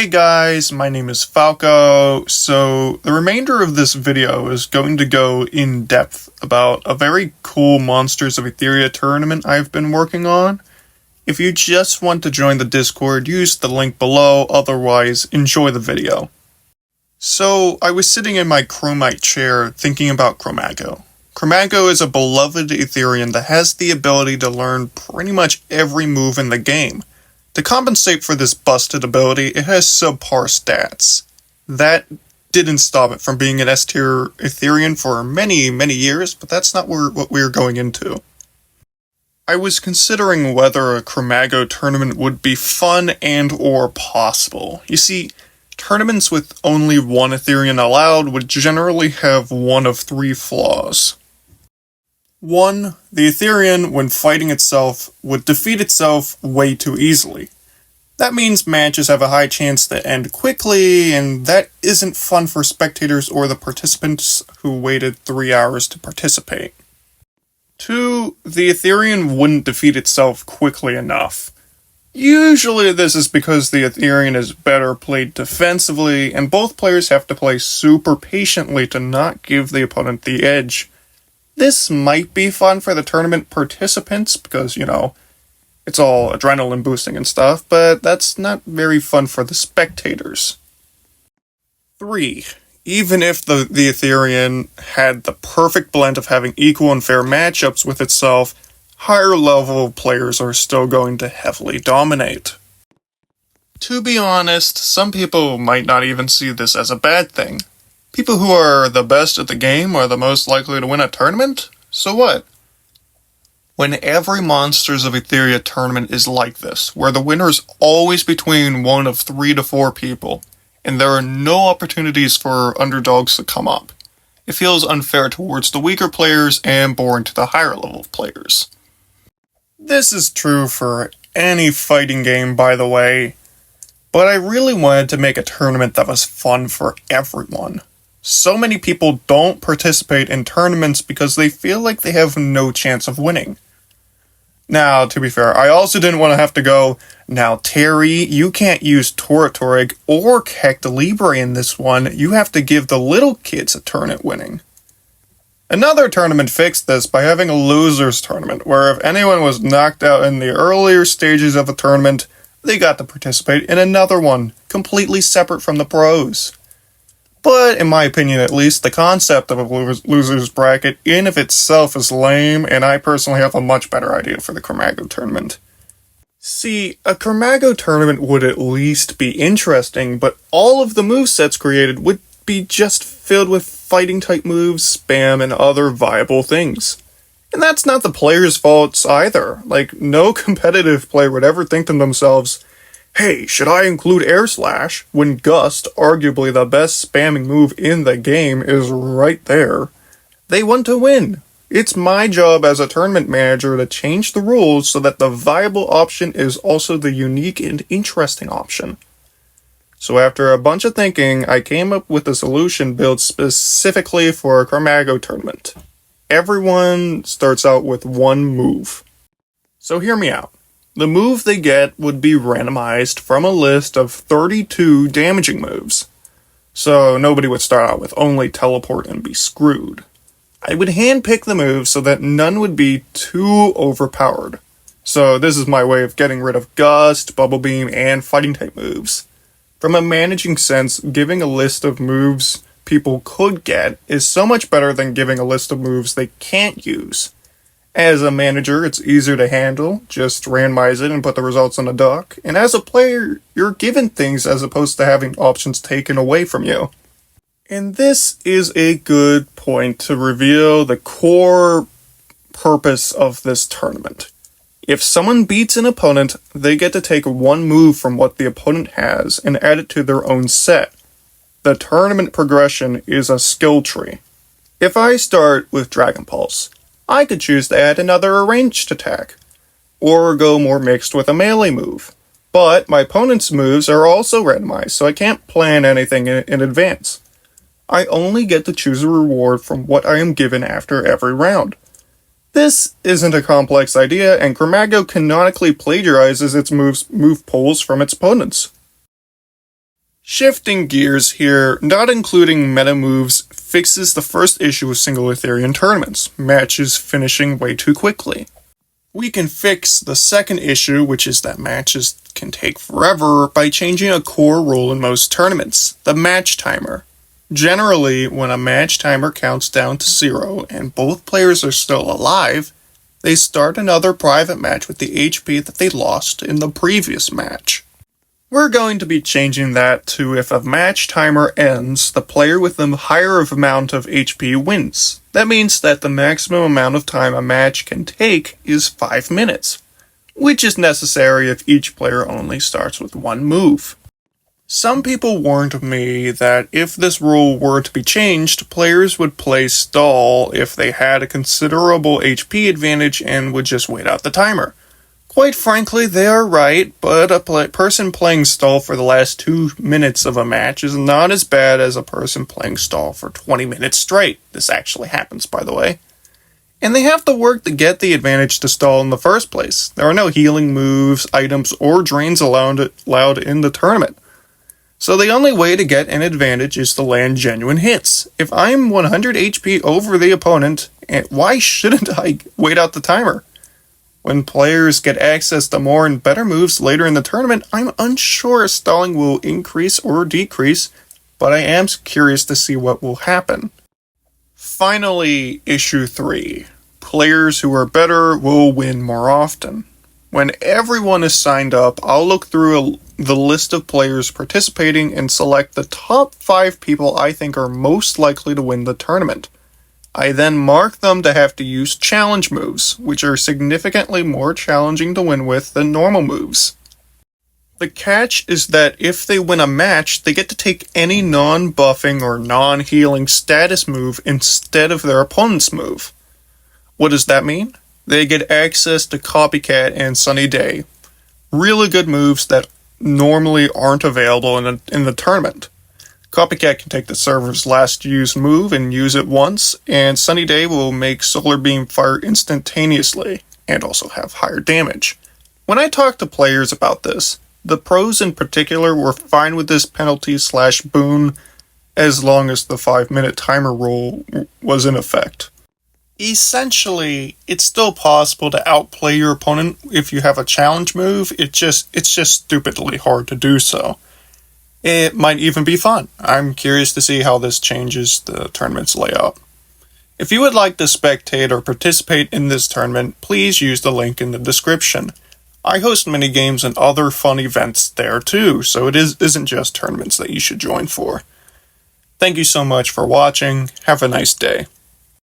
Hey guys, my name is Falco. So the remainder of this video is going to go in depth about a very cool Monsters of Etheria tournament I've been working on. If you just want to join the Discord, use the link below, otherwise enjoy the video. So I was sitting in my chromite chair thinking about Chromago. Chromago is a beloved Etherian that has the ability to learn pretty much every move in the game. To compensate for this busted ability, it has subpar stats. That didn't stop it from being an S-tier Etherian for many years, but that's not what we're going into. I was considering whether a Chromago tournament would be fun and or possible. You see, tournaments with only one Etherian allowed would generally have one of three flaws. 1. The Etherian, when fighting itself, would defeat itself way too easily. That means matches have a high chance to end quickly, and that isn't fun for spectators or the participants who waited 3 hours to participate. 2. The Etherian wouldn't defeat itself quickly enough. Usually this is because the Etherian is better played defensively, and both players have to play super patiently to not give the opponent the edge. This might be fun for the tournament participants because, it's all adrenaline boosting and stuff, but that's not very fun for the spectators. 3. Even if the Etherian had the perfect blend of having equal and fair matchups with itself, higher level players are still going to heavily dominate. To be honest, some people might not even see this as a bad thing. People who are the best at the game are the most likely to win a tournament? So what? When every Monsters of Etheria tournament is like this, where the winner is always between one of 3 to 4 people, and there are no opportunities for underdogs to come up, it feels unfair towards the weaker players and boring to the higher level players. This is true for any fighting game, by the way, but I really wanted to make a tournament that was fun for everyone. So many people don't participate in tournaments because they feel like they have no chance of winning. Now, to be fair, I also didn't want to have to go, now Terry, you can't use Toratorig or Cactolibre in this one, you have to give the little kids a turn at winning. Another tournament fixed this by having a losers tournament, where if anyone was knocked out in the earlier stages of a tournament, they got to participate in another one, completely separate from the pros. But, in my opinion at least, the concept of a loser's bracket in of itself is lame, and I personally have a much better idea for the Chromago tournament. See, a Chromago tournament would at least be interesting, but all of the movesets created would be just filled with fighting-type moves, spam, and other viable things. And that's not the players' faults either. No competitive player would ever think to themselves, hey, should I include Air Slash when Gust, arguably the best spamming move in the game, is right there? They want to win. It's my job as a tournament manager to change the rules so that the viable option is also the unique and interesting option. So after a bunch of thinking, I came up with a solution built specifically for a Chromago tournament. Everyone starts out with one move. So hear me out. The move they get would be randomized from a list of 32 damaging moves. So nobody would start out with only teleport and be screwed. I would handpick the moves so that none would be too overpowered. So this is my way of getting rid of Gust, Bubble Beam, and fighting type moves. From a managing sense, giving a list of moves people could get is so much better than giving a list of moves they can't use. As a manager, it's easier to handle, just randomize it and put the results on a dock, and as a player, you're given things as opposed to having options taken away from you. And this is a good point to reveal the core purpose of this tournament. If someone beats an opponent, they get to take one move from what the opponent has and add it to their own set. The tournament progression is a skill tree. If I start with Dragon Pulse, I could choose to add another ranged attack, or go more mixed with a melee move. But my opponent's moves are also randomized, so I can't plan anything in advance. I only get to choose a reward from what I am given after every round. This isn't a complex idea, and Chromago canonically plagiarizes its move pools from its opponents. Shifting gears here, not including meta moves fixes the first issue of single Etherean tournaments, matches finishing way too quickly. We can fix the second issue, which is that matches can take forever, by changing a core rule in most tournaments, the match timer. Generally, when a match timer counts down to 0 and both players are still alive, they start another private match with the HP that they lost in the previous match. We're going to be changing that to if a match timer ends, the player with the higher amount of HP wins. That means that the maximum amount of time a match can take is 5 minutes, which is necessary if each player only starts with one move. Some people warned me that if this rule were to be changed, players would play stall if they had a considerable HP advantage and would just wait out the timer. Quite frankly, they are right, but a person playing stall for the last 2 minutes of a match is not as bad as a person playing stall for 20 minutes straight. This actually happens, by the way. And they have to work to get the advantage to stall in the first place. There are no healing moves, items, or drains allowed in the tournament. So the only way to get an advantage is to land genuine hits. If I'm 100 HP over the opponent, why shouldn't I wait out the timer? When players get access to more and better moves later in the tournament, I'm unsure if stalling will increase or decrease, but I am curious to see what will happen. Finally, Issue 3. Players who are better will win more often. When everyone is signed up, I'll look through the list of players participating and select the top 5 people I think are most likely to win the tournament. I then mark them to have to use challenge moves, which are significantly more challenging to win with than normal moves. The catch is that if they win a match, they get to take any non-buffing or non-healing status move instead of their opponent's move. What does that mean? They get access to Copycat and Sunny Day, really good moves that normally aren't available in the tournament. Copycat can take the server's last used move and use it once, and Sunny Day will make Solar Beam fire instantaneously, and also have higher damage. When I talked to players about this, the pros in particular were fine with this penalty/boon as long as the 5-minute timer rule was in effect. Essentially, it's still possible to outplay your opponent if you have a challenge move, it's just stupidly hard to do so. It might even be fun. I'm curious to see how this changes the tournament's layout. If you would like to spectate or participate in this tournament, please use the link in the description. I host minigames and other fun events there too, so it isn't just tournaments that you should join for. Thank you so much for watching. Have a nice day.